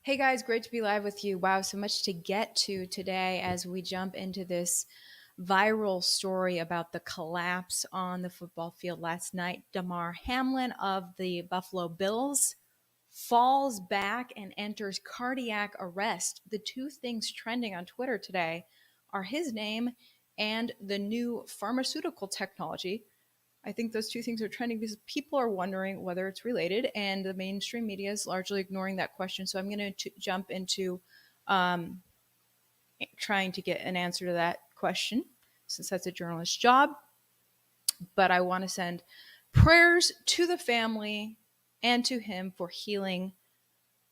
Hey guys, great to be live with you. Wow, so much to get to today as we jump into this viral story about the collapse on the football field last night. Damar Hamlin of the Buffalo Bills falls back and enters cardiac arrest. The two things trending on Twitter today are his name and the new pharmaceutical technology. I think those two things are trending because people are wondering whether it's related, and the mainstream media is largely ignoring that question. So I'm going to jump into um, trying to get an answer to that question, since that's a journalist's job. But I want to send prayers to the family and to him for healing,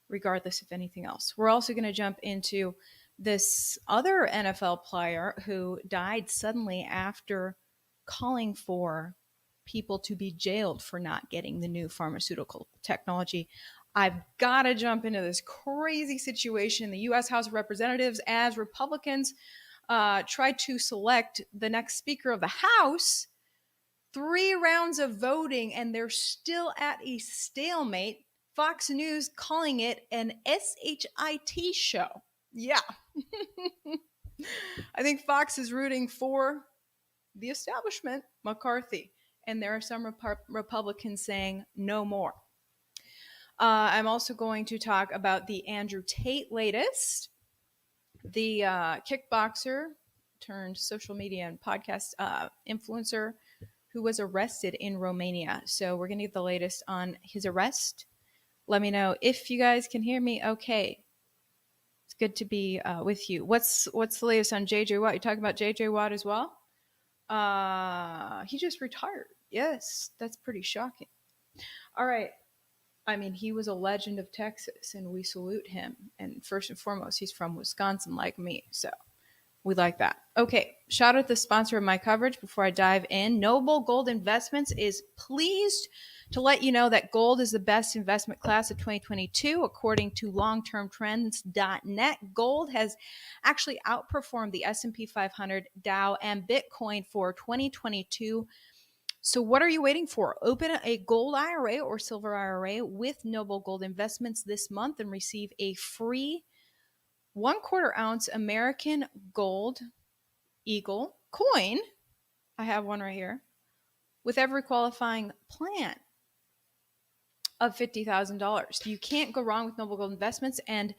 regardless of anything else. We're also going to jump into this other NFL player who died suddenly after calling for people to be jailed for not getting the new pharmaceutical technology. I've got to jump into this crazy situation in the U.S. House of Representatives as Republicans try to select the next Speaker of the House. 3 rounds of voting, and they're still at a stalemate. Fox News calling it an SHIT show. Yeah. I think Fox is rooting for the establishment, McCarthy. And there are some Republicans saying no more. I'm also going to talk about the Andrew Tate latest, the kickboxer turned social media and podcast influencer who was arrested in Romania. So we're going to get the latest on his arrest. Let me know if you guys can hear me okay. It's good to be with you. What's the latest on JJ Watt? You talking about JJ Watt as well? He just retired. Yes, that's pretty shocking. All right. I mean, he was a legend of Texas, and we salute him. And first and foremost, he's from Wisconsin, like me. So we like that. Okay, shout out the sponsor of my coverage before I dive in. Noble Gold Investments is pleased to let you know that gold is the best investment class of 2022, according to longtermtrends.net. Gold has actually outperformed the S&P 500, Dow, and Bitcoin for 2022. So what are you waiting for? Open a gold IRA or silver IRA with Noble Gold Investments this month and receive a free 1/4 ounce American gold Eagle coin. I have one right here with every qualifying plan of $50,000. You can't go wrong with Noble Gold Investments, and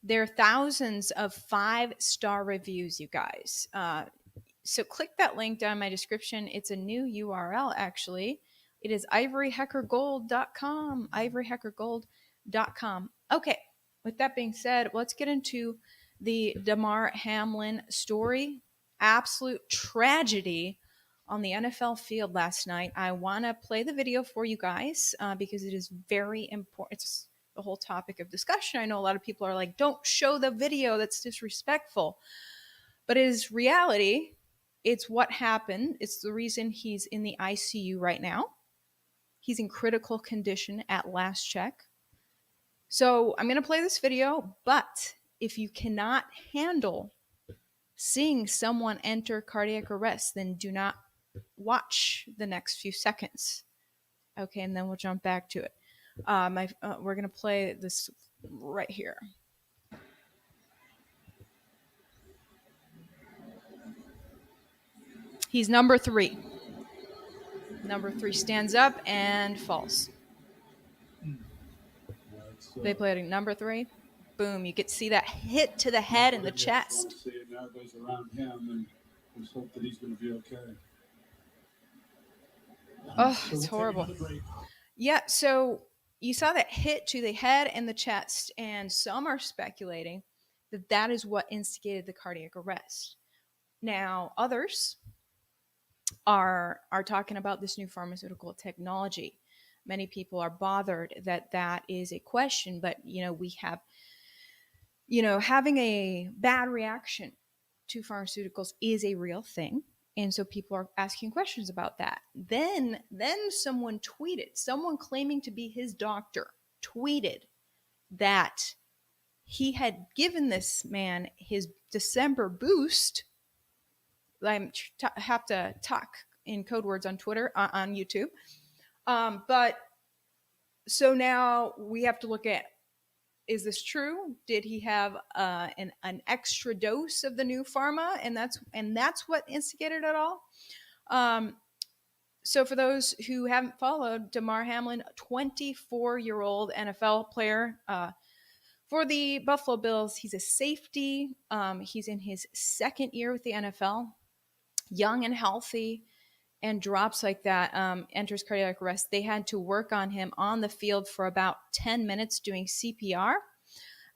there are thousands of 5-star reviews, you guys. So click that link down in my description. It's a new URL, actually. It is ivoryhackergold.com. Ivoryhackergold.com. Okay, with that being said, let's get into the Damar Hamlin story. Absolute tragedy on the NFL field last night. I want to play the video for you guys because it is very important. It's the whole topic of discussion. I know a lot of people are like, don't show the video. That's disrespectful. But it is reality. It's what happened. It's the reason he's in the ICU right now. He's in critical condition at last check. So I'm going to play this video, but if you cannot handle seeing someone enter cardiac arrest, then do not watch the next few seconds. Okay, and then we'll jump back to it. We're going to play this right here. He's number 3. Number 3 stands up and falls. They played number 3. Boom! You get to see that hit to the head and the chest. See it now goes around him, and just hope that he's going to be okay. Oh, it's horrible. Yeah, so you saw that hit to the head and the chest, and some are speculating that that is what instigated the cardiac arrest. Now, others are talking about this new pharmaceutical technology. Many people are bothered that that is a question, but we have having a bad reaction to pharmaceuticals is a real thing. And so people are asking questions about that. Then someone claiming to be his doctor tweeted that he had given this man his December boost. I have to talk in code words on Twitter, on YouTube. But so now we have to look at is this true? Did he have an extra dose of the new pharma, and that's what instigated it all? Um, so for those who haven't followed, Damar Hamlin, 24-year-old NFL player for the Buffalo Bills, he's a safety. He's in his second year with the NFL, young and healthy, and drops like that, enters cardiac arrest. They had to work on him on the field for about 10 minutes doing CPR.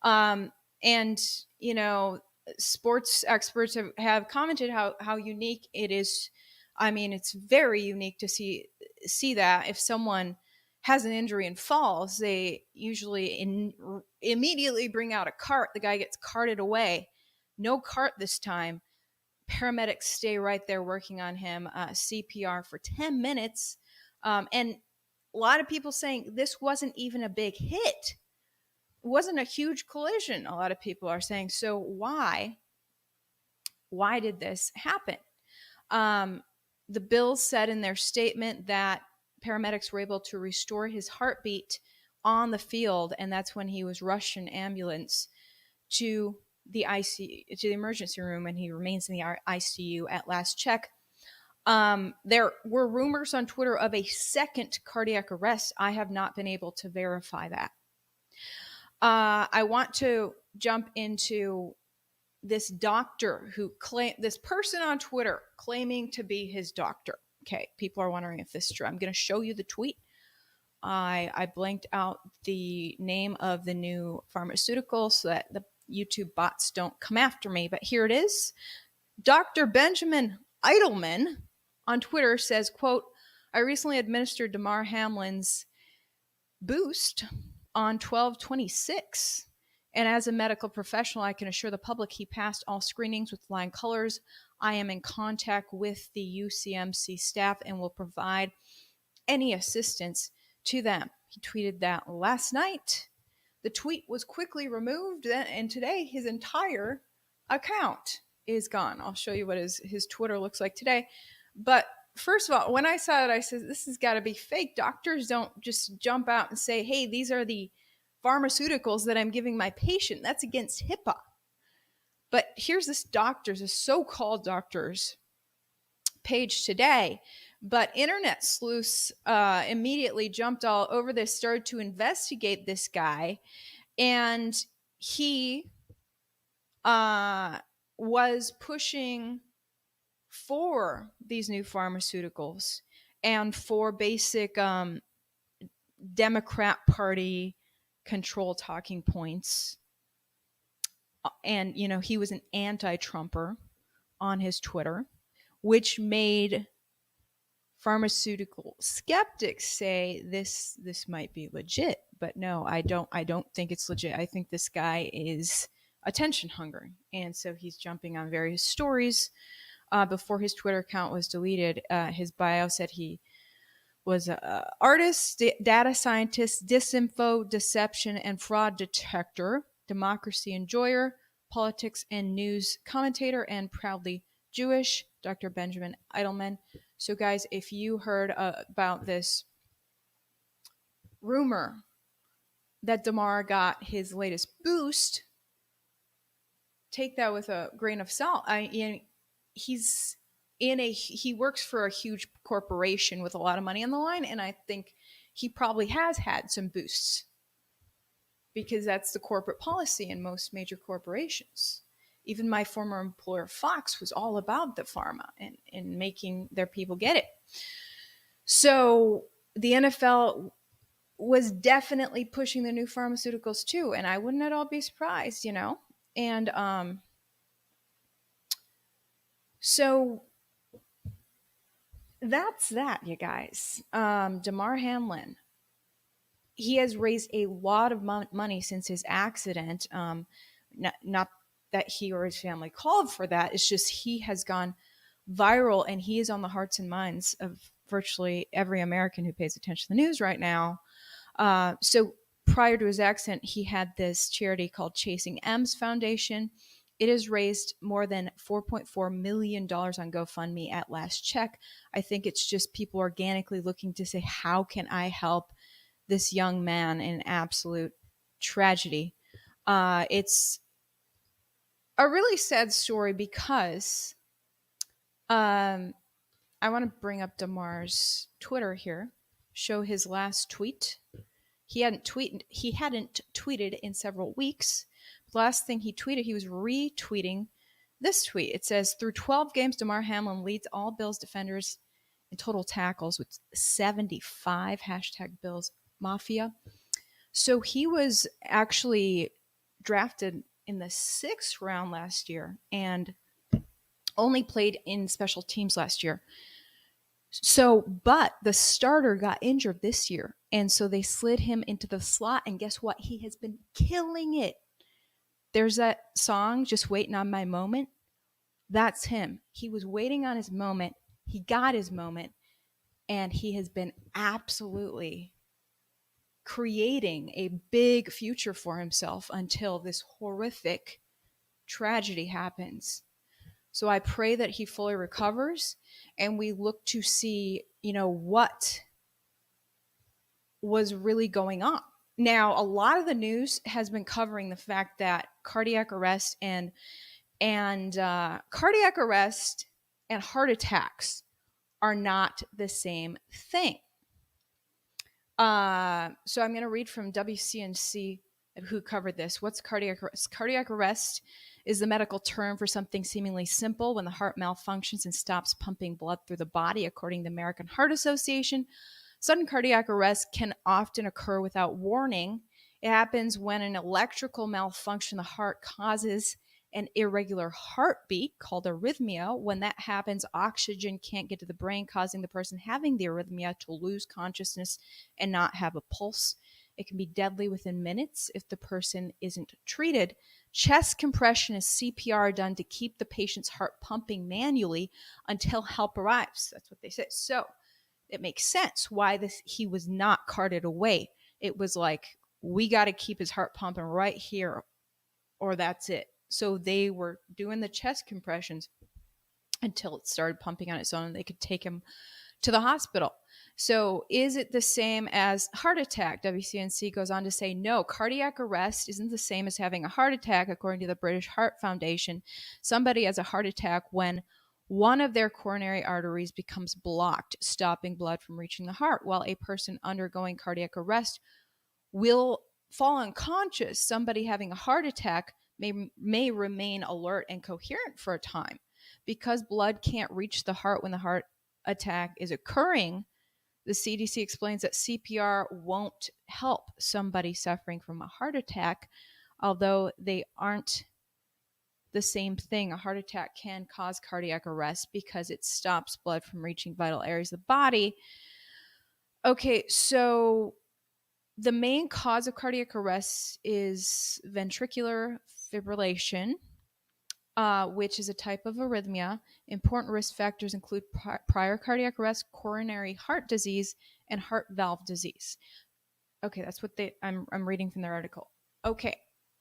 And, you know, sports experts have commented how unique it is. I mean, it's very unique to see that if someone has an injury and falls, they usually immediately bring out a cart. The guy gets carted away. No cart this time. Paramedics stay right there working on him, CPR for 10 minutes. And a lot of people saying this wasn't even a big hit. It wasn't a huge collision, a lot of people are saying. So why did this happen? The Bills said in their statement that paramedics were able to restore his heartbeat on the field, and that's when he was rushed in ambulance to the ICU, to the emergency room, and he remains in the ICU at last check. There were rumors on Twitter of a second cardiac arrest. I have not been able to verify that. I want to jump into this doctor this person on Twitter claiming to be his doctor. Okay, people are wondering if this is true. I'm going to show you the tweet. I blanked out the name of the new pharmaceutical so that the YouTube bots don't come after me, but here it is. Dr. Benjamin Edelman on Twitter says, quote, I recently administered Damar Hamlin's boost on 12/26. And as a medical professional, I can assure the public he passed all screenings with flying colors. I am in contact with the UCMC staff and will provide any assistance to them. He tweeted that last night. The tweet was quickly removed, and today his entire account is gone. I'll show you what his Twitter looks like today. But first of all, when I saw it, I said, this has got to be fake. Doctors don't just jump out and say, hey, these are the pharmaceuticals that I'm giving my patient. That's against HIPAA. But here's this so-called doctor's page today. But internet sleuths immediately jumped all over this, started to investigate this guy, and he was pushing for these new pharmaceuticals and for basic Democrat Party control talking points. And, you know, he was an anti-Trumper on his Twitter, which made pharmaceutical skeptics say this might be legit. But no, I don't think it's legit. I think this guy is attention hungry. And so he's jumping on various stories. Before his Twitter account was deleted, his bio said he was an artist, data scientist, disinfo, deception, and fraud detector, democracy enjoyer, politics and news commentator, and proudly Jewish, Dr. Benjamin Edelman. So, guys, if you heard about this rumor that Damar got his latest boost, take that with a grain of salt. He works for a huge corporation with a lot of money on the line, and I think he probably has had some boosts because that's the corporate policy in most major corporations. Even my former employer, Fox, was all about the pharma and making their people get it. So the NFL was definitely pushing the new pharmaceuticals too, and I wouldn't at all be surprised, you know? And so that's that, you guys. Damar Hamlin, he has raised a lot of money since his accident. Not that he or his family called for that. It's just he has gone viral, and he is on the hearts and minds of virtually every American who pays attention to the news right now. So prior to his accident, he had this charity called Chasing M's Foundation. It has raised more than $4.4 million on GoFundMe at last check. I think it's just people organically looking to say, how can I help this young man in absolute tragedy? It's a really sad story because um, I want to bring up Damar's Twitter here, show his last tweet. He hadn't tweeted in several weeks. The last thing he tweeted, he was retweeting this tweet. It says, through 12 games, Damar Hamlin leads all Bills defenders in total tackles with 75 hashtag Bills Mafia. So he was actually drafted in the 6th round last year and only played in special teams last year. So, but the starter got injured this year. And so they slid him into the slot. And guess what? He has been killing it. There's that song, Just Waiting on My Moment. That's him. He was waiting on his moment. He got his moment. And he has been absolutely creating a big future for himself until this horrific tragedy happens. So I pray that he fully recovers and we look to see, what was really going on. Now, a lot of the news has been covering the fact that cardiac arrest and cardiac arrest and heart attacks are not the same thing. So I'm going to read from WCNC who covered this. What's cardiac arrest? Cardiac arrest is the medical term for something seemingly simple when the heart malfunctions and stops pumping blood through the body, according to the American Heart Association. Sudden cardiac arrest can often occur without warning. It happens when an electrical malfunction in the heart causes an irregular heartbeat called arrhythmia. When that happens, oxygen can't get to the brain, causing the person having the arrhythmia to lose consciousness and not have a pulse. It can be deadly within minutes if the person isn't treated. Chest compression is CPR done to keep the patient's heart pumping manually until help arrives. That's what they say. So it makes sense why he was not carted away. It was like, we got to keep his heart pumping right here or that's it. So they were doing the chest compressions until it started pumping on its own and they could take him to the hospital. So is it the same as heart attack? WCNC goes on to say, no, cardiac arrest isn't the same as having a heart attack. According to the British Heart Foundation, somebody has a heart attack when one of their coronary arteries becomes blocked, stopping blood from reaching the heart, while a person undergoing cardiac arrest will fall unconscious. Somebody having a heart attack may remain alert and coherent for a time. Because blood can't reach the heart when the heart attack is occurring, the CDC explains that CPR won't help somebody suffering from a heart attack, although they aren't the same thing. A heart attack can cause cardiac arrest because it stops blood from reaching vital areas of the body. Okay, so the main cause of cardiac arrest is ventricular fibrillation, which is a type of arrhythmia. Important risk factors include prior cardiac arrest, coronary heart disease, and heart valve disease. Okay, that's what I'm reading from their article. Okay,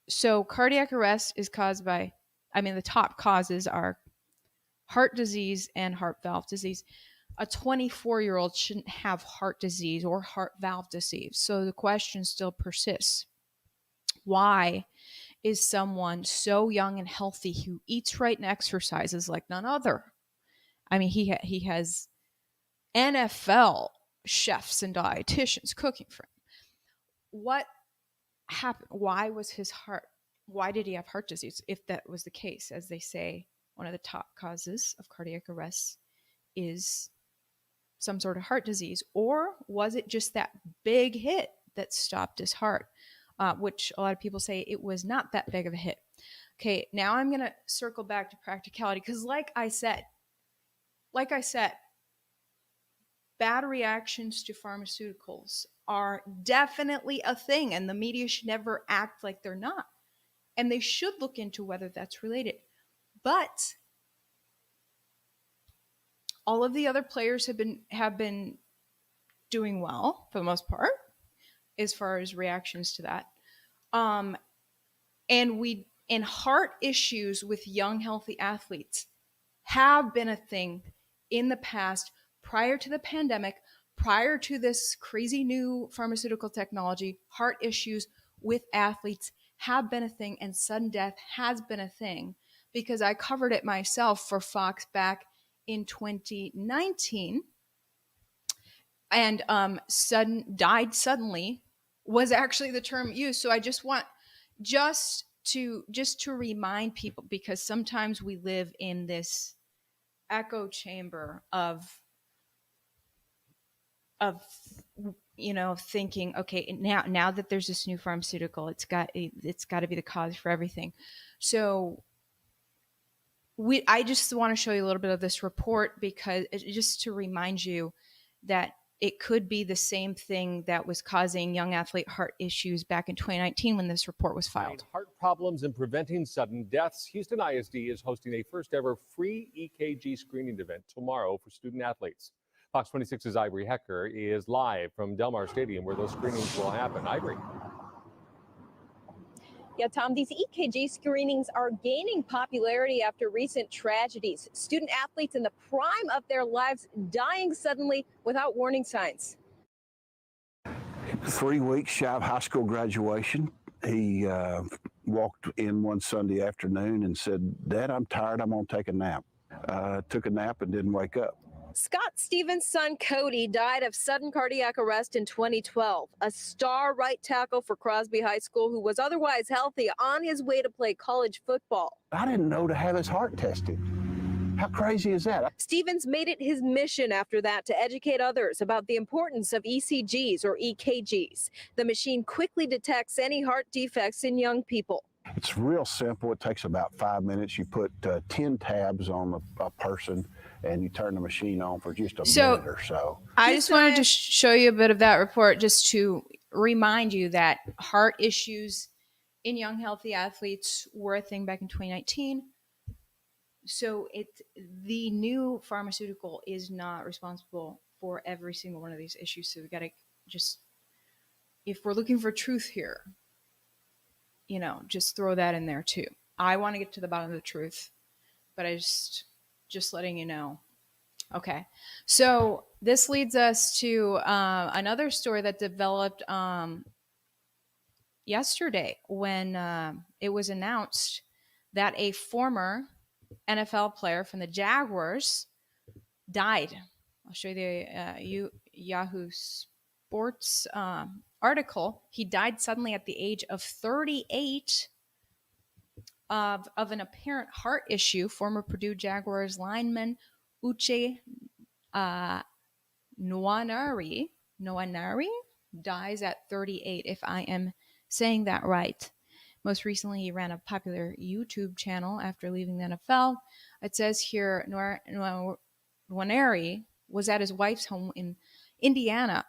so cardiac arrest is caused by, the top causes are heart disease and heart valve disease. A 24-year-old shouldn't have heart disease or heart valve disease. So the question still persists. Why is someone so young and healthy who eats right and exercises like none other? He has NFL chefs and dietitians cooking for him. What happened? Why did he have heart disease? If that was the case, as they say, one of the top causes of cardiac arrest is some sort of heart disease, or was it just that big hit that stopped his heart? Which a lot of people say it was not that big of a hit. Okay, now I'm going to circle back to practicality because like I said, bad reactions to pharmaceuticals are definitely a thing and the media should never act like they're not. And they should look into whether that's related. But all of the other players have been doing well for the most part as far as reactions to that. And heart issues with young, healthy athletes have been a thing in the past prior to the pandemic, prior to this crazy new pharmaceutical technology. Heart issues with athletes have been a thing and sudden death has been a thing, because I covered it myself for Fox back in 2019. And died suddenly was actually the term used. So I just want just to remind people, because sometimes we live in this echo chamber of thinking, okay, now that there's this new pharmaceutical, it's got to be the cause for everything. So I just want to show you a little bit of this report, because just to remind you that it could be the same thing that was causing young athlete heart issues back in 2019 when this report was filed. Heart problems and preventing sudden deaths. Houston ISD is hosting a first ever free EKG screening event tomorrow for student athletes. Fox 26's Ivory Hecker is live from Damar Stadium, where those screenings will happen. Ivory. Yeah, Tom, these EKG screenings are gaining popularity after recent tragedies. Student athletes in the prime of their lives dying suddenly without warning signs. 3 weeks shy of high school graduation, he walked in one Sunday afternoon and said, "Dad, I'm tired. I'm going to take a nap." Took a nap and didn't wake up. Scott Stevens' son, Cody, died of sudden cardiac arrest in 2012. A star right tackle for Crosby High School who was otherwise healthy on his way to play college football. I didn't know to have his heart tested. How crazy is that? Stevens made it his mission after that to educate others about the importance of ECGs or EKGs. The machine quickly detects any heart defects in young people. It's real simple. It takes about 5 minutes. You put 10 tabs on a person and you turn the machine on for just a minute or so. I just wanted to show you a bit of that report just to remind you that heart issues in young, healthy athletes were a thing back in 2019. So the new pharmaceutical is not responsible for every single one of these issues. So we got to if we're looking for truth here, just throw that in there too. I want to get to the bottom of the truth, but I just letting you know. Okay. So this leads us to another story that developed yesterday when it was announced that a former NFL player from the Jaguars died. I'll show you the Yahoo Sports article. He died suddenly at the age of 38 of an apparent heart issue. Former Purdue Jaguars lineman Uche Nwaneri dies at 38, if I am saying that right. Most recently, he ran a popular YouTube channel after leaving the NFL. It says here, Nwaneri was at his wife's home in Indiana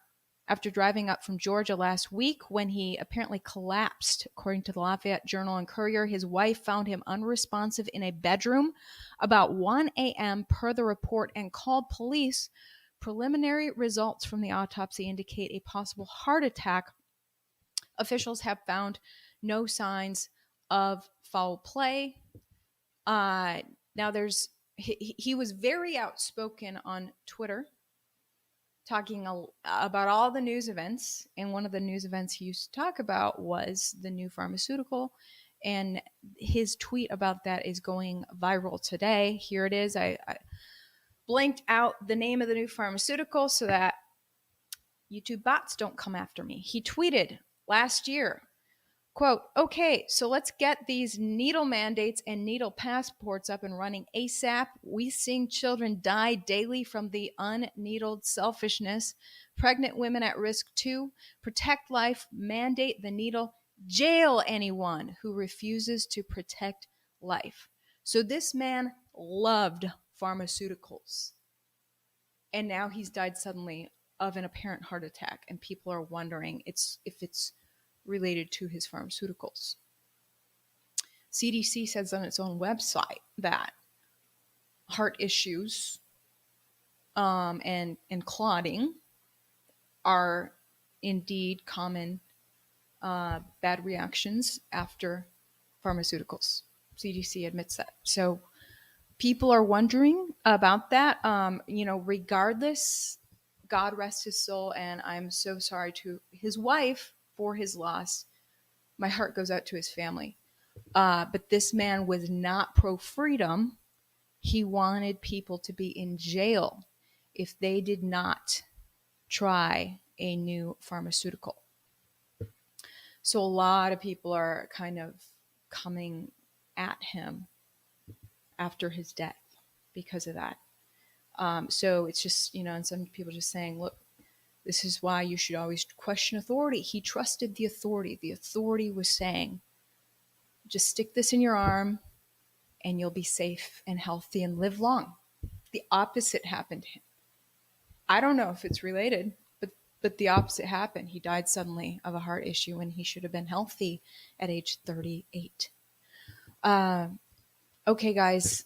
after driving up from Georgia last week when he apparently collapsed. According to the Lafayette Journal and Courier, his wife found him unresponsive in a bedroom about 1 a.m. per the report and called police. Preliminary results from the autopsy indicate a possible heart attack. Officials have found no signs of foul play. Now he was very outspoken on Twitter, talking about all the news events. And one of the news events he used to talk about was the new pharmaceutical. And his tweet about that is going viral today. Here it is. I blanked out the name of the new pharmaceutical so that YouTube bots don't come after me. He tweeted last year, quote, "Okay, so let's get these needle mandates and needle passports up and running ASAP. We seeing children die daily from the unneedled selfishness. Pregnant women at risk too. Protect life, mandate the needle, jail anyone who refuses to protect life." So this man loved pharmaceuticals. And now he's died suddenly of an apparent heart attack. And people are wondering if it's related to his pharmaceuticals. CDC says on its own website that heart issues and clotting are indeed common bad reactions after pharmaceuticals. CDC admits that. So people are wondering about that. Regardless, God rest his soul, and I'm so sorry to his wife for his loss. My heart goes out to his family. But this man was not pro freedom. He wanted people to be in jail if they did not try a new pharmaceutical. So a lot of people are kind of coming at him after his death because of that. So it's just, and some people just saying, look, this is why you should always question authority. He trusted the authority. The authority was saying, just stick this in your arm and you'll be safe and healthy and live long. The opposite happened to him. I don't know if it's related, but the opposite happened. He died suddenly of a heart issue when he should have been healthy at age 38. Okay, guys,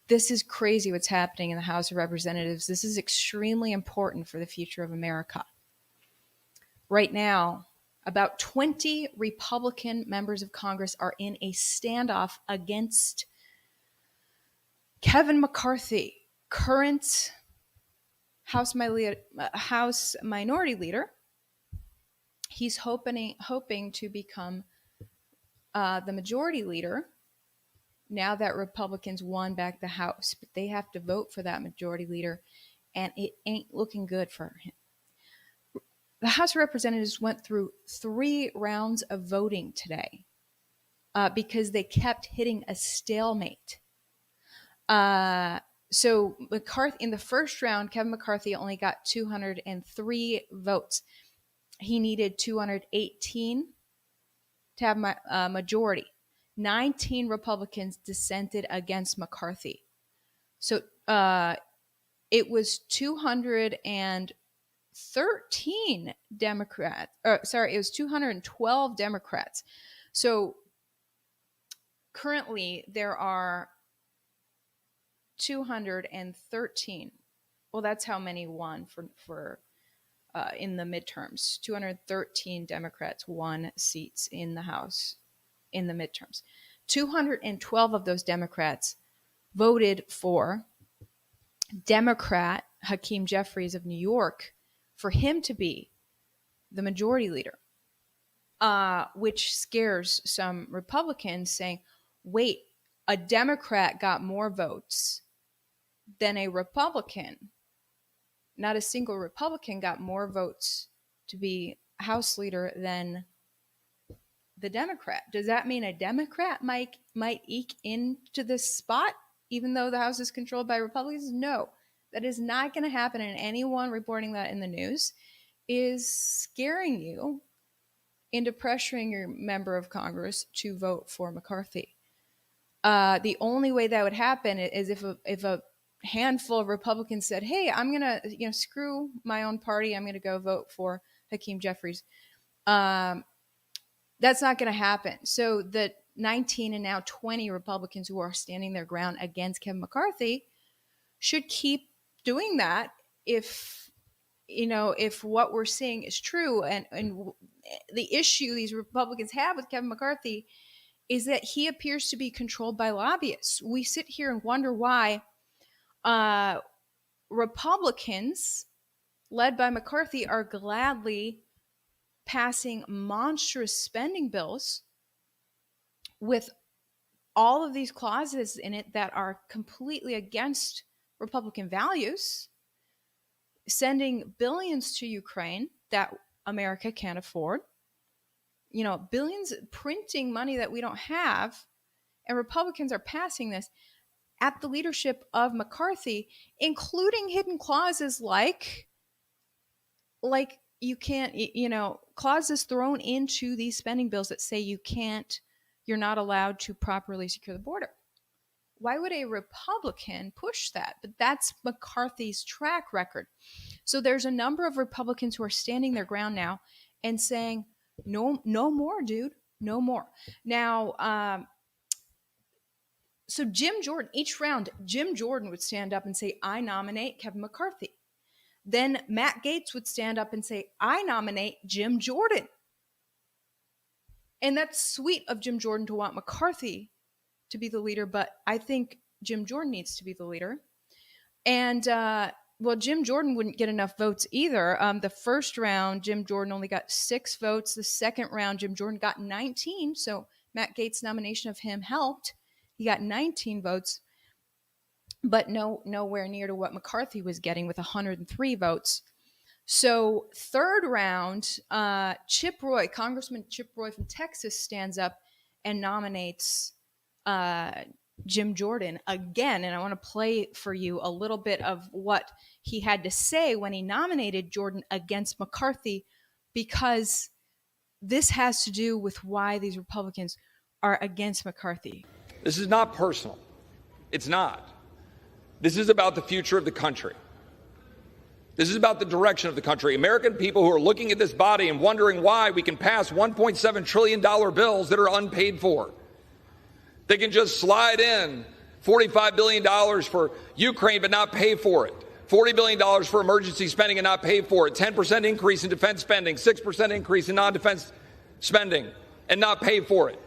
this is crazy what's happening in the House of Representatives. This is extremely important for the future of America. Right now, about 20 Republican members of Congress are in a standoff against Kevin McCarthy, current House Minority Leader. He's hoping to become the Majority Leader now that Republicans won back the House. But they have to vote for that Majority Leader, and it ain't looking good for him. The House of Representatives went through 3 rounds of voting today because they kept hitting a stalemate. So McCarthy, in the first round, Kevin McCarthy only got 203 votes. He needed 218 to have a majority. 19 Republicans dissented against McCarthy. So it was 213 Democrats. It was 212 Democrats. So currently there are 213. Well, that's how many won for in the midterms. 213 Democrats won seats in the House in the midterms. 212 of those Democrats voted for Democrat Hakeem Jeffries of New York for him to be the Majority Leader, which scares some Republicans, saying, wait, a Democrat got more votes than a Republican. Not a single Republican got more votes to be House Leader than the Democrat. Does that mean a Democrat might eke into this spot, even though the House is controlled by Republicans? No, that is not going to happen. And anyone reporting that in the news is scaring you into pressuring your member of Congress to vote for McCarthy. The only way that would happen is if a handful of Republicans said, hey, I'm going to screw my own party. I'm going to go vote for Hakeem Jeffries. That's not going to happen. So the 19 and now 20 Republicans who are standing their ground against Kevin McCarthy should keep doing that if what we're seeing is true. And the issue these Republicans have with Kevin McCarthy is that he appears to be controlled by lobbyists. We sit here and wonder why Republicans led by McCarthy are gladly passing monstrous spending bills with all of these clauses in it that are completely against Republican values, sending billions to Ukraine that America can't afford, billions, printing money that we don't have, and Republicans are passing this at the leadership of McCarthy, including hidden clauses like you can't, clauses thrown into these spending bills that say you're not allowed to properly secure the border. Why would a Republican push that? But that's McCarthy's track record. So there's a number of Republicans who are standing their ground now and saying, no more, dude, no more. Now, so Jim Jordan, each round, Jim Jordan would stand up and say, I nominate Kevin McCarthy. Then Matt Gaetz would stand up and say, I nominate Jim Jordan. And that's sweet of Jim Jordan to want McCarthy to be the leader, but I think Jim Jordan needs to be the leader. And well, Jim Jordan wouldn't get enough votes either. The first round, Jim Jordan only got 6 votes. The second round, Jim Jordan got 19. So Matt Gaetz' nomination of him helped. He got 19 votes, but nowhere near to what McCarthy was getting with 103 votes. So third round, Congressman Chip Roy from Texas stands up and nominates Jim Jordan again. And I want to play for you a little bit of what he had to say when he nominated Jordan against McCarthy, because this has to do with why these Republicans are against McCarthy. This is not personal. It's not. This is about the future of the country. This is about the direction of the country. American people who are looking at this body and wondering why we can pass $1.7 trillion bills that are unpaid for. They can just slide in $45 billion for Ukraine but not pay for it. $40 billion for emergency spending and not pay for it. 10% increase in defense spending, 6% increase in non-defense spending and not pay for it.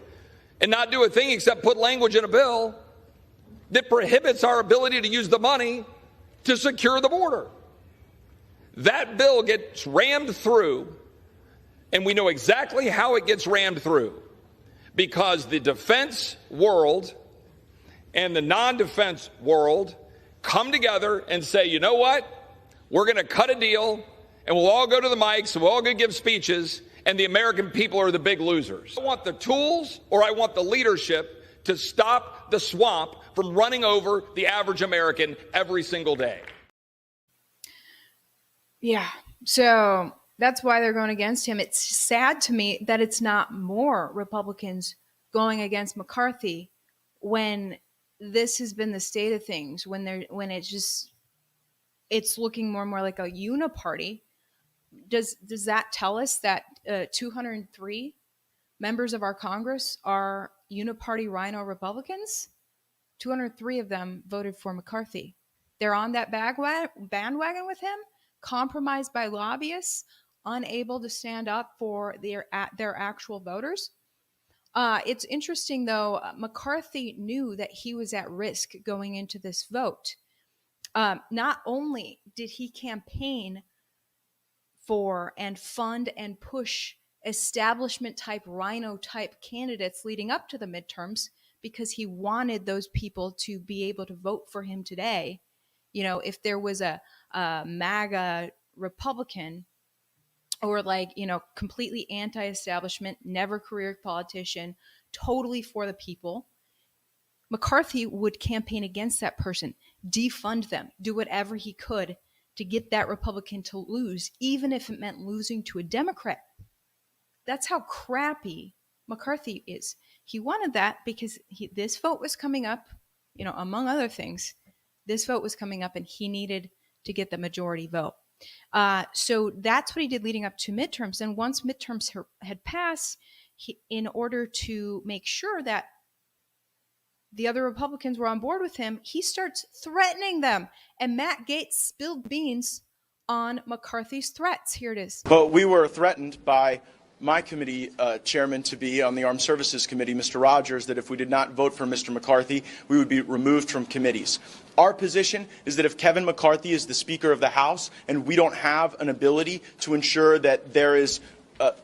And not do a thing except put language in a bill that prohibits our ability to use the money to secure the border. That bill gets rammed through, and we know exactly how it gets rammed through, because the defense world and the non-defense world come together and say, you know what, we're going to cut a deal, and we'll all go to the mics, and we'll all go give speeches, and the American people are the big losers. I want the tools, or I want the leadership to stop the swamp from running over the average American every single day. Yeah. So that's why they're going against him. It's sad to me that it's not more Republicans going against McCarthy when this has been the state of things, when it's looking more and more like a uniparty. Does that tell us that 203 members of our Congress are uniparty rhino Republicans? 203 of them voted for McCarthy. They're on that bandwagon with him, compromised by lobbyists, unable to stand up for their actual voters. It's interesting, though, McCarthy knew that he was at risk going into this vote. Not only did he campaign for and fund and push establishment type, rhino type candidates leading up to the midterms, because he wanted those people to be able to vote for him today. You know, if there was a MAGA Republican, or completely anti-establishment, never career politician, totally for the people, McCarthy would campaign against that person, defund them, do whatever he could to get that Republican to lose, even if it meant losing to a Democrat. That's how crappy McCarthy is. He wanted that because this vote was coming up, among other things. This vote was coming up and he needed to get the majority vote. So that's what he did leading up to midterms. And once midterms had passed, in order to make sure that the other Republicans were on board with him, he starts threatening them. And Matt Gaetz spilled beans on McCarthy's threats. Here it is. But we were threatened by my committee chairman to be on the Armed Services Committee, Mr. Rogers, that if we did not vote for Mr. McCarthy, we would be removed from committees. Our position is that if Kevin McCarthy is the Speaker of the House and we don't have an ability to ensure that there is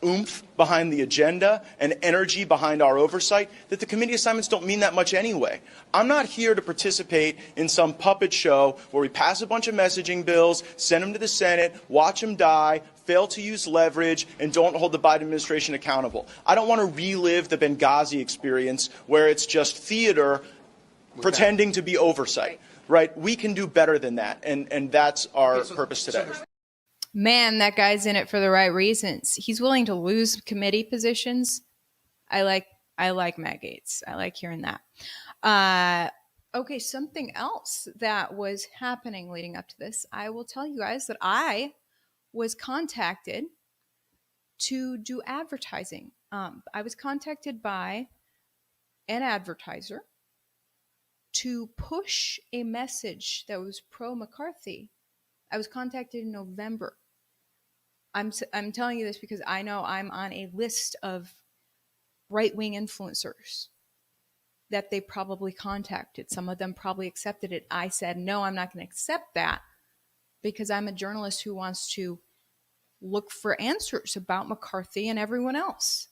oomph behind the agenda and energy behind our oversight, that the committee assignments don't mean that much anyway. I'm not here to participate in some puppet show where we pass a bunch of messaging bills, send them to the Senate, watch them die, fail to use leverage, and don't hold the Biden administration accountable. I don't want to relive the Benghazi experience where it's just theater pretending to be oversight. Right? We can do better than that, and that's our purpose today. Man, that guy's in it for the right reasons. He's willing to lose committee positions. I like Matt Gaetz. I like hearing that. Okay, something else that was happening leading up to this. I will tell you guys that I was contacted to do advertising. I was contacted by an advertiser to push a message that was pro-McCarthy. I was contacted in November. I'm telling you this because I know I'm on a list of right-wing influencers that they probably contacted. Some of them probably accepted it. I said, no, I'm not going to accept that. because I'm a journalist who wants to look for answers about McCarthy and everyone else.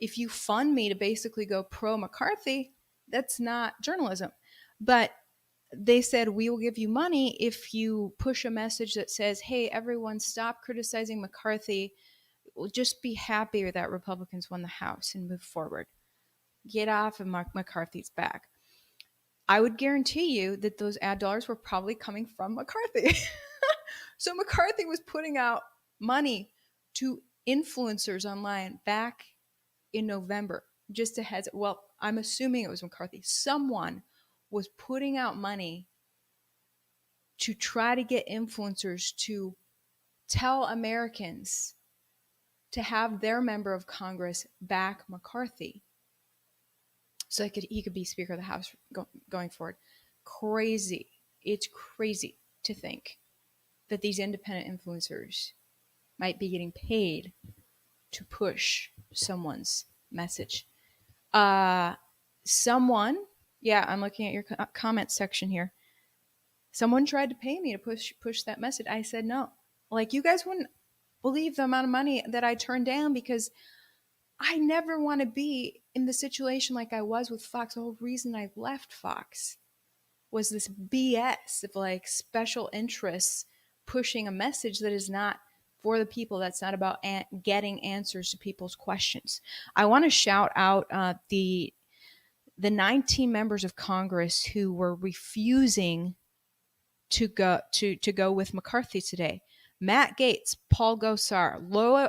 If you fund me to basically go pro McCarthy, that's not journalism. But they said, we will give you money if you push a message that says, hey, everyone, stop criticizing McCarthy. We'll just be happy that Republicans won the House and move forward. Get off of McCarthy's back. I would guarantee you that those ad dollars were probably coming from McCarthy. So McCarthy was putting out money to influencers online back in November, just a heads. Well, I'm assuming it was McCarthy. Someone was putting out money to try to get influencers to tell Americans to have their member of Congress back McCarthy, so he could be Speaker of the House going forward. Crazy. It's crazy to think that these independent influencers might be getting paid to push someone's message. Someone, yeah, I'm looking at your comment section here. Someone tried to pay me to push that message. I said no. Like, you guys wouldn't believe the amount of money that I turned down, because I never want to be in the situation like I was with Fox. The whole reason I left Fox was this BS of like special interests pushing a message that is not for the people. That's not about getting answers to people's questions. I want to shout out the 19 members of Congress who were refusing to go with McCarthy today. Matt Gaetz, Paul Gosar,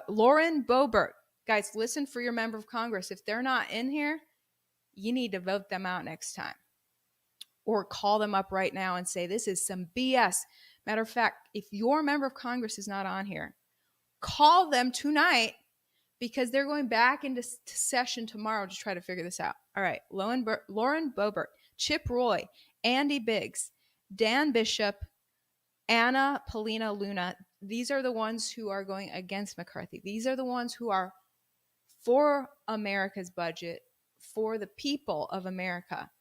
Lauren Boebert. Guys, listen for your member of Congress. If they're not in here, you need to vote them out next time. Or call them up right now and say, this is some BS. Matter of fact, if your member of Congress is not on here, call them tonight, because they're going back into session tomorrow to try to figure this out. All right, Lauren Boebert, Chip Roy, Andy Biggs, Dan Bishop, Anna Paulina Luna. These are the ones who are going against McCarthy. These are the ones who are for America's budget, for the people of America.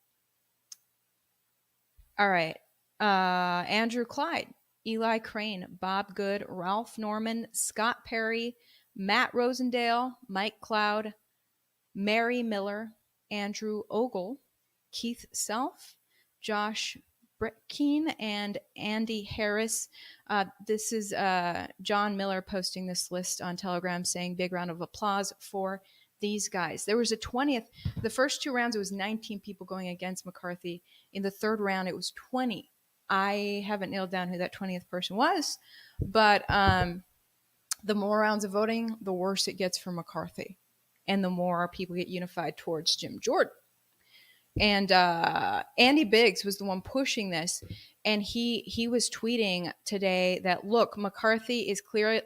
All right. Andrew Clyde, Eli Crane, Bob Good, Ralph Norman, Scott Perry, Matt Rosendale, Mike Cloud, Mary Miller, Andrew Ogle, Keith Self, Josh Britkin, and Andy Harris. This is John Miller posting this list on Telegram, saying big round of applause for these guys. There was a 20th. The first two rounds, it was 19 people going against McCarthy. In the third round, it was 20. I haven't nailed down who that 20th person was, but the more rounds of voting, the worse it gets for McCarthy, and the more people get unified towards Jim Jordan. And Andy Biggs was the one pushing this, and he was tweeting today that, look, McCarthy is clearly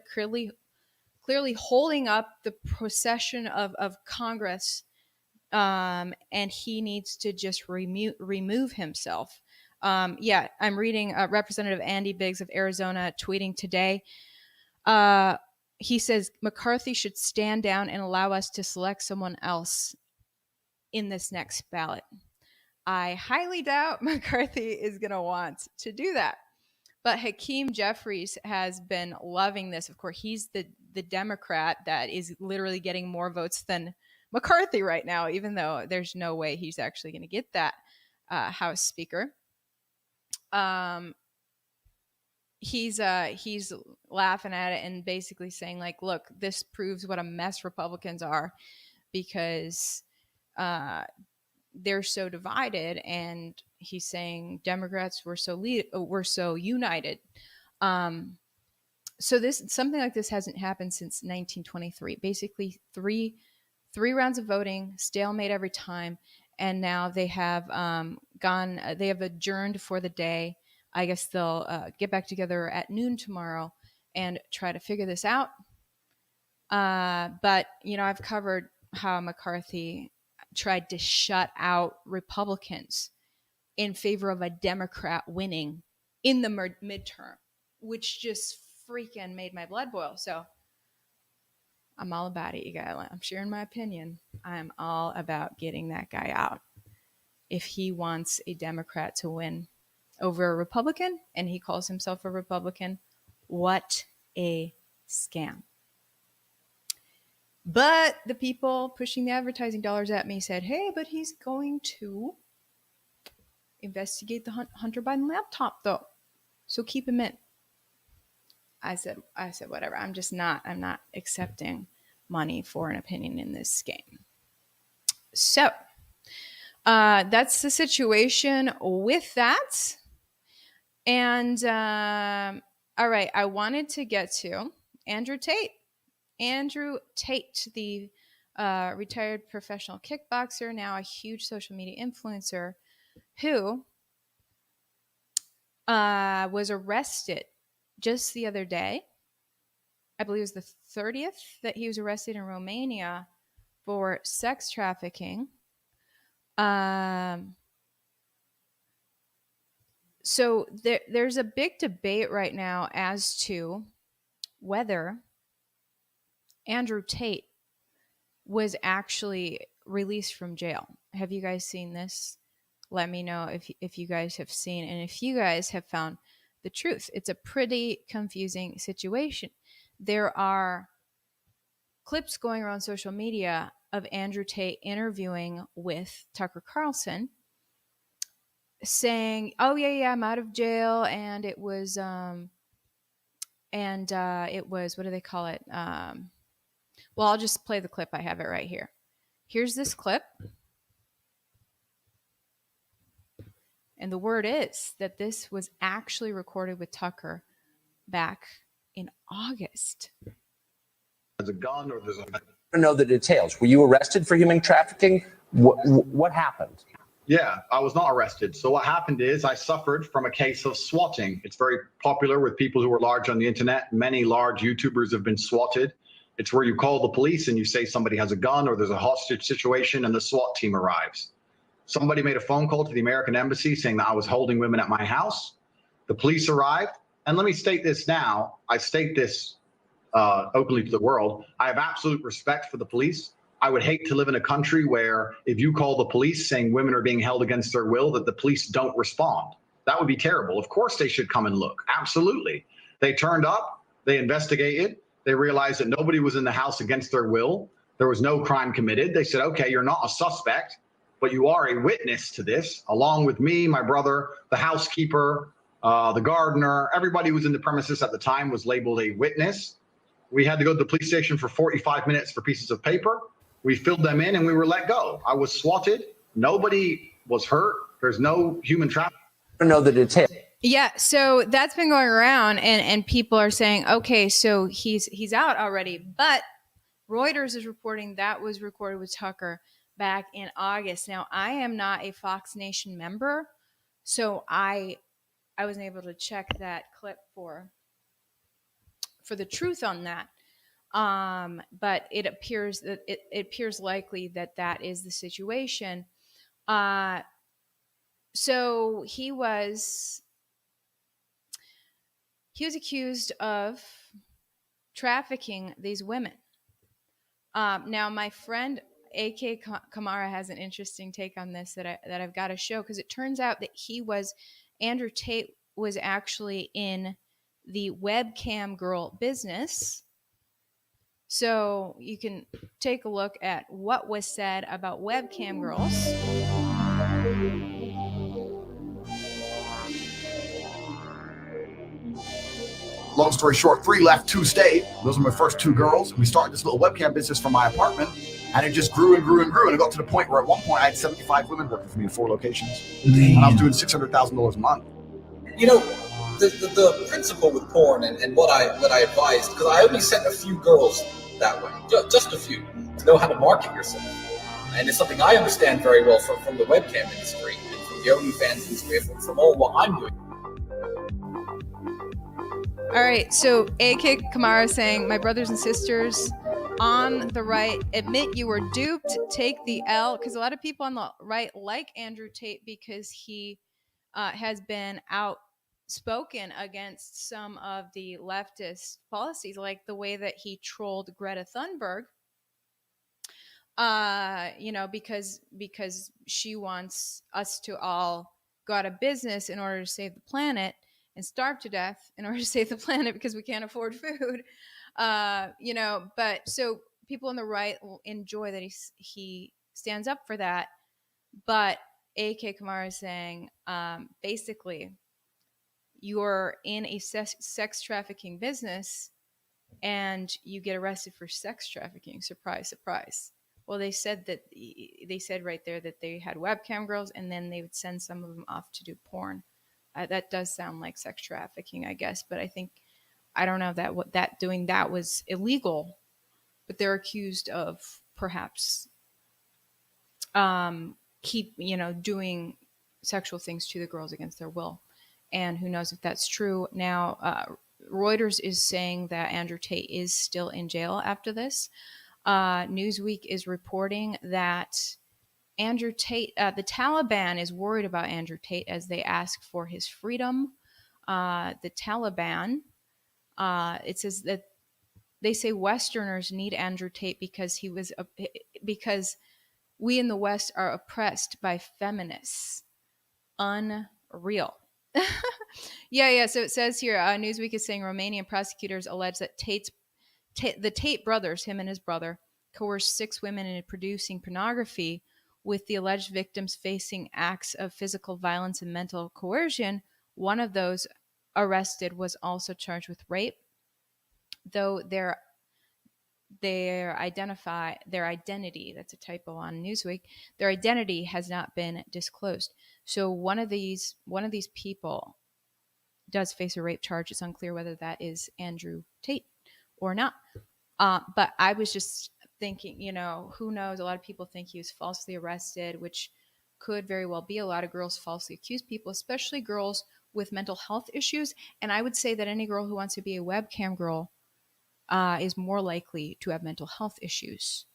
holding up the procession of Congress, and he needs to just remove himself. Yeah, I'm reading Representative Andy Biggs of Arizona tweeting today. He says McCarthy should stand down and allow us to select someone else in this next ballot. I highly doubt McCarthy is going to want to do that. But Hakeem Jeffries has been loving this. Of course, he's the Democrat that is literally getting more votes than McCarthy right now, even though there's no way he's actually going to get that House Speaker. He's laughing at it and basically saying, like, look, this proves what a mess Republicans are, because they're so divided, and he's saying Democrats were so united. So something like this hasn't happened since 1923. Basically, three rounds of voting, stalemate every time, and now they have they have adjourned for the day. I guess they'll get back together at noon tomorrow and try to figure this out. But I've covered how McCarthy tried to shut out Republicans in favor of a Democrat winning in the midterm, which just freaking made my blood boil. So I'm all about it, you guys. I'm sharing my opinion. I'm all about getting that guy out. If he wants a Democrat to win over a Republican, and he calls himself a Republican, What a scam. But the people pushing the advertising dollars at me said, hey, but he's going to investigate the Hunter Biden laptop, though. So keep him in. I said, whatever. I'm not accepting money for an opinion in this game. So that's the situation with that. And all right, I wanted to get to Andrew Tate. Andrew Tate, the retired professional kickboxer, now a huge social media influencer, who was arrested just the other day. I believe it was the 30th that he was arrested in Romania for sex trafficking. So there's a big debate right now as to whether Andrew Tate was actually released from jail. Have you guys seen this? Let me know if you guys have seen, and if you guys have found the truth. It's a pretty confusing situation. There are clips going around social media of Andrew Tate interviewing with Tucker Carlson, saying, "Oh yeah, I'm out of jail," and it was what do they call it? Well, I'll just play the clip. I have it right here. Here's this clip. And the word is that this was actually recorded with Tucker back in August. There's a gun or there's a... To know the details. Were you arrested for human trafficking? What happened? Yeah, I was not arrested. So what happened is I suffered from a case of swatting. It's very popular with people who are large on the internet. Many large YouTubers have been swatted. It's where you call the police and you say somebody has a gun or there's a hostage situation and the SWAT team arrives. Somebody made a phone call to the American embassy saying that I was holding women at my house. The police arrived. And let me state this now. I state this openly to the world. I have absolute respect for the police. I would hate to live in a country where if you call the police saying women are being held against their will, that the police don't respond. That would be terrible. Of course they should come and look. Absolutely. They turned up. They investigated. They realized that nobody was in the house against their will. There was no crime committed. They said, okay, you're not a suspect, but you are a witness to this, along with me, my brother, the housekeeper, the gardener. Everybody who was in the premises at the time was labeled a witness. We had to go to the police station for 45 minutes for pieces of paper. We filled them in and we were let go. I was swatted. Nobody was hurt. There's no human trafficking. I don't know the details. Yeah, so that's been going around, and people are saying, okay, so he's out already. But Reuters is reporting that was recorded with Tucker back in August. Now, I am not a Fox Nation member, so I wasn't able to check that clip for the truth on that. But it appears that it appears likely that is the situation. So he was accused of trafficking these women. Now, my friend AK Kamara has an interesting take on this that I've got to show, because it turns out that Andrew Tate was actually in the webcam girl business. So you can take a look at what was said about webcam girls. Long story short, 3 left, 2 stayed. Those are my first 2 girls. We started this little webcam business from my apartment, and it just grew and grew and grew. And it got to the point where at one point I had 75 women working for me in 4 locations. And I was doing $600,000 a month. You know, the principle with porn and what I advised, because I only sent a few girls that way, just a few, to know how to market yourself. And it's something I understand very well from the webcam industry, and from the OnlyFans industry, from all what I'm doing. All right, so AK Kamara saying, my brothers and sisters on the right, admit you were duped, take the L, because a lot of people on the right like Andrew Tate because he has been outspoken against some of the leftist policies, like the way that he trolled Greta Thunberg, because she wants us to all go out of business in order to save the planet. and starve to death in order to save the planet because we can't afford food. But so people on the right will enjoy that he stands up for that. But A.K. Kamara is saying, basically, you're in a sex trafficking business and you get arrested for sex trafficking. Surprise, surprise. Well, they said right there that they had webcam girls and then they would send some of them off to do porn. That does sound like sex trafficking, I guess. But I don't know that doing that was illegal, but they're accused of perhaps doing sexual things to the girls against their will. And who knows if that's true. Now, Reuters is saying that Andrew Tate is still in jail after this. Newsweek is reporting that Andrew Tate, the Taliban is worried about Andrew Tate as they ask for his freedom. The Taliban, it says that they say Westerners need Andrew Tate because because we in the West are oppressed by feminists. Unreal. Yeah. So it says here, Newsweek is saying Romanian prosecutors allege that the Tate brothers, him and his brother, coerced 6 women into producing pornography, with the alleged victims facing acts of physical violence and mental coercion. One of those arrested was also charged with rape, though their identity, that's a typo on Newsweek, their identity has not been disclosed. So one of these people does face a rape charge. It's unclear whether that is Andrew Tate or not. But I was just thinking, who knows? A lot of people think he was falsely arrested, which could very well be. A lot of girls falsely accuse people, especially girls with mental health issues. And I would say that any girl who wants to be a webcam girl is more likely to have mental health issues.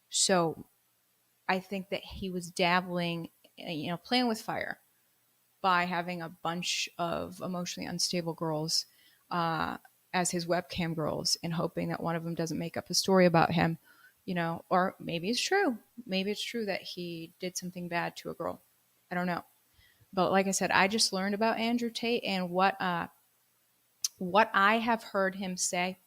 So I think that he was dabbling, playing with fire by having a bunch of emotionally unstable girls as his webcam girls and hoping that one of them doesn't make up a story about him, or maybe it's true. Maybe it's true that he did something bad to a girl. I don't know. But like I said, I just learned about Andrew Tate and what I have heard him say.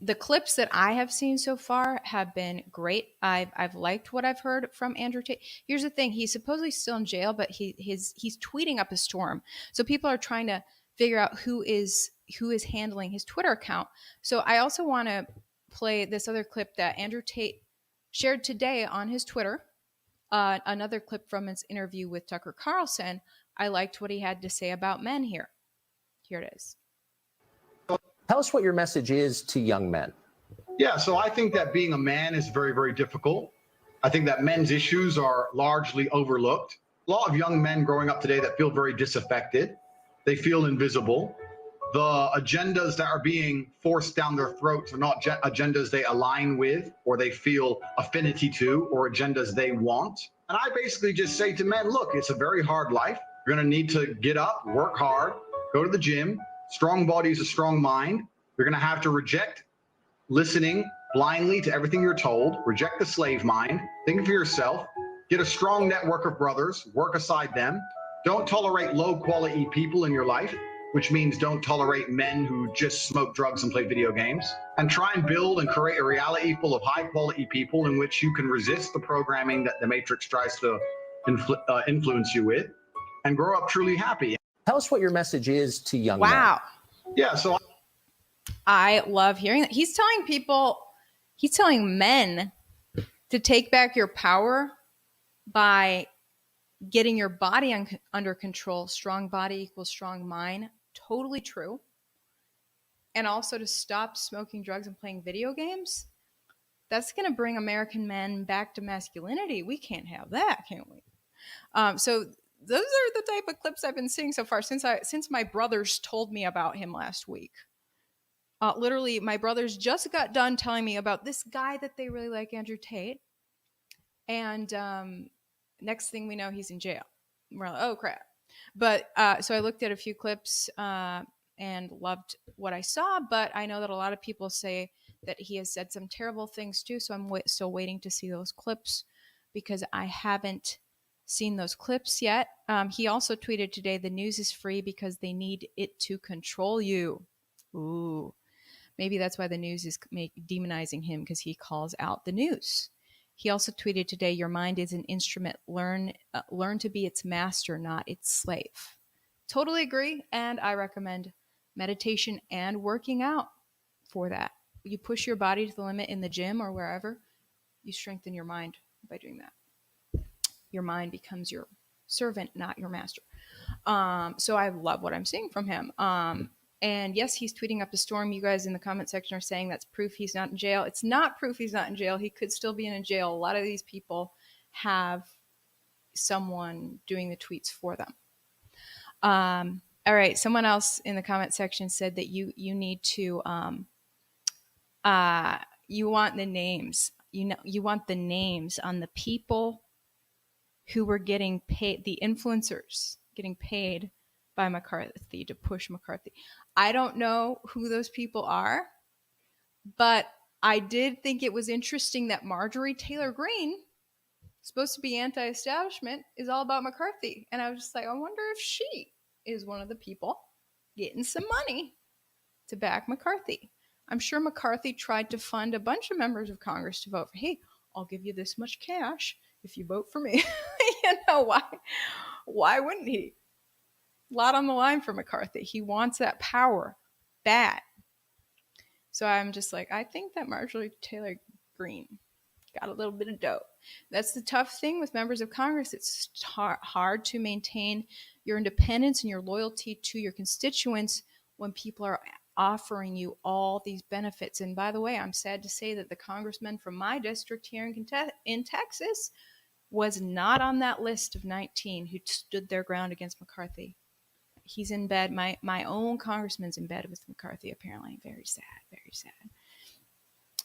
The clips that I have seen so far have been great. I've liked what I've heard from Andrew Tate. Here's the thing: he's supposedly still in jail, but he's tweeting up a storm. So people are trying to figure out who is handling his Twitter account. So I also want to play this other clip that Andrew Tate shared today on his Twitter. Another clip from his interview with Tucker Carlson. I liked what he had to say about men here. Here it is. Tell us what your message is to young men. Yeah, so I think that being a man is very, very difficult. I think that men's issues are largely overlooked. A lot of young men growing up today that feel very disaffected. They feel invisible. The agendas that are being forced down their throats are not agendas they align with or they feel affinity to or agendas they want. And I basically just say to men, look, it's a very hard life. You're going to need to get up, work hard, go to the gym. Strong body is a strong mind. You're going to have to reject listening blindly to everything you're told, reject the slave mind, think for yourself, get a strong network of brothers, work aside them. Don't tolerate low quality people in your life, which means don't tolerate men who just smoke drugs and play video games, and try and build and create a reality full of high quality people in which you can resist the programming that the Matrix tries to influence you with and grow up truly happy. Tell us what your message is to young men. Wow. Yeah, so I love hearing that. He's telling men to take back your power by getting your body under control. Strong body equals strong mind. Totally true. And also to stop smoking drugs and playing video games. That's going to bring American men back to masculinity. We can't have that, can we? So those are the type of clips I've been seeing so far since my brothers told me about him last week. Literally, my brothers just got done telling me about this guy that they really like, Andrew Tate. And next thing we know, he's in jail. We're like, oh, crap. But so I looked at a few clips and loved what I saw. But I know that a lot of people say that he has said some terrible things, too. So I'm still waiting to see those clips because I haven't seen those clips yet. He also tweeted today, the news is free because they need it to control you. Ooh, maybe that's why the news is demonizing him, because he calls out the news. He also tweeted today, your mind is an instrument. Learn to be its master, not its slave. Totally agree. And I recommend meditation and working out for that. You push your body to the limit in the gym or wherever. You strengthen your mind by doing that. Your mind becomes your servant, not your master. So I love what I'm seeing from him. And yes, he's tweeting up a storm. You guys in the comment section are saying that's proof he's not in jail. It's not proof he's not in jail. He could still be in a jail. A lot of these people have someone doing the tweets for them. All right. Someone else in the comment section said that you need to you want the names. You want the names on the people who were getting paid, the influencers getting paid by McCarthy to push McCarthy. I don't know who those people are, but I did think it was interesting that Marjorie Taylor Greene, supposed to be anti-establishment, is all about McCarthy. And I was just like, I wonder if she is one of the people getting some money to back McCarthy. I'm sure McCarthy tried to fund a bunch of members of Congress to vote for, hey, I'll give you this much cash if you vote for me. You know, why wouldn't he? A lot on the line for McCarthy. He wants that power bad. So I'm just like, I think that Marjorie Taylor Greene got a little bit of dough. That's the tough thing with members of Congress. It's hard to maintain your independence and your loyalty to your constituents when people are offering you all these benefits. And by the way, I'm sad to say that the congressman from my district here in Texas was not on that list of 19 who stood their ground against McCarthy. He's in bed. My own congressman's in bed with McCarthy, apparently. Very sad, very sad.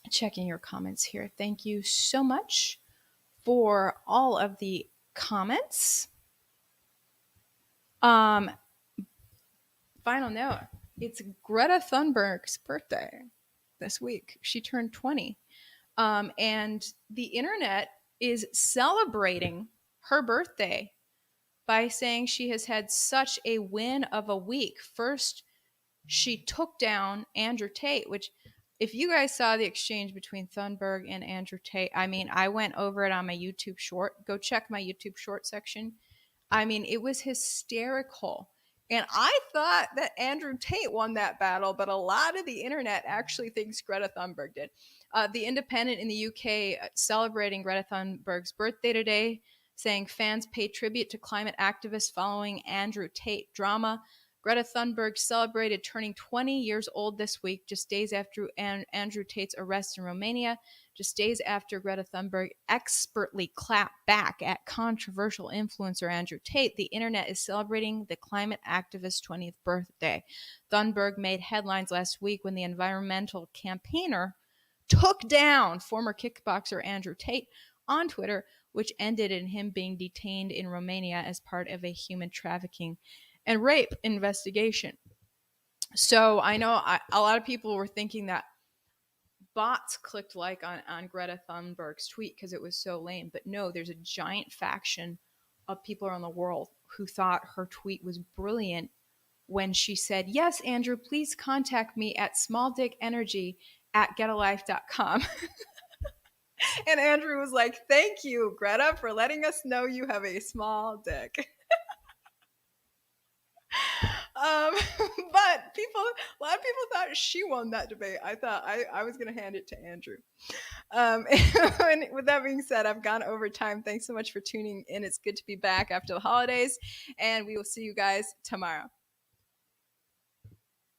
Checking your comments here. Thank you so much for all of the comments. Final note, it's Greta Thunberg's birthday this week. She turned 20. And the internet is celebrating her birthday by saying she has had such a win of a week. First, she took down Andrew Tate, which, if you guys saw the exchange between Thunberg and Andrew Tate, I mean, I went over it on my YouTube short. Go check my YouTube short section. I mean, it was hysterical. And I thought that Andrew Tate won that battle, but a lot of the internet actually thinks Greta Thunberg did. The Independent in the UK celebrating Greta Thunberg's birthday today, saying fans pay tribute to climate activists following Andrew Tate drama. Greta Thunberg celebrated turning 20 years old this week, just days after Andrew Tate's arrest in Romania, just days after Greta Thunberg expertly clapped back at controversial influencer Andrew Tate. The internet is celebrating the climate activist's 20th birthday. Thunberg made headlines last week when the environmental campaigner took down former kickboxer Andrew Tate on Twitter, which ended in him being detained in Romania as part of a human trafficking and rape investigation. So I know a lot of people were thinking that bots clicked like on Greta Thunberg's tweet because it was so lame. But no, there's a giant faction of people around the world who thought her tweet was brilliant when she said, yes, Andrew, please contact me at smalldickenergy@getalife.com. And Andrew was like, thank you, Greta, for letting us know you have a small dick. But a lot of people thought she won that debate. I thought I was going to hand it to Andrew. And with that being said, I've gone over time. Thanks so much for tuning in. It's good to be back after the holidays, and we will see you guys tomorrow.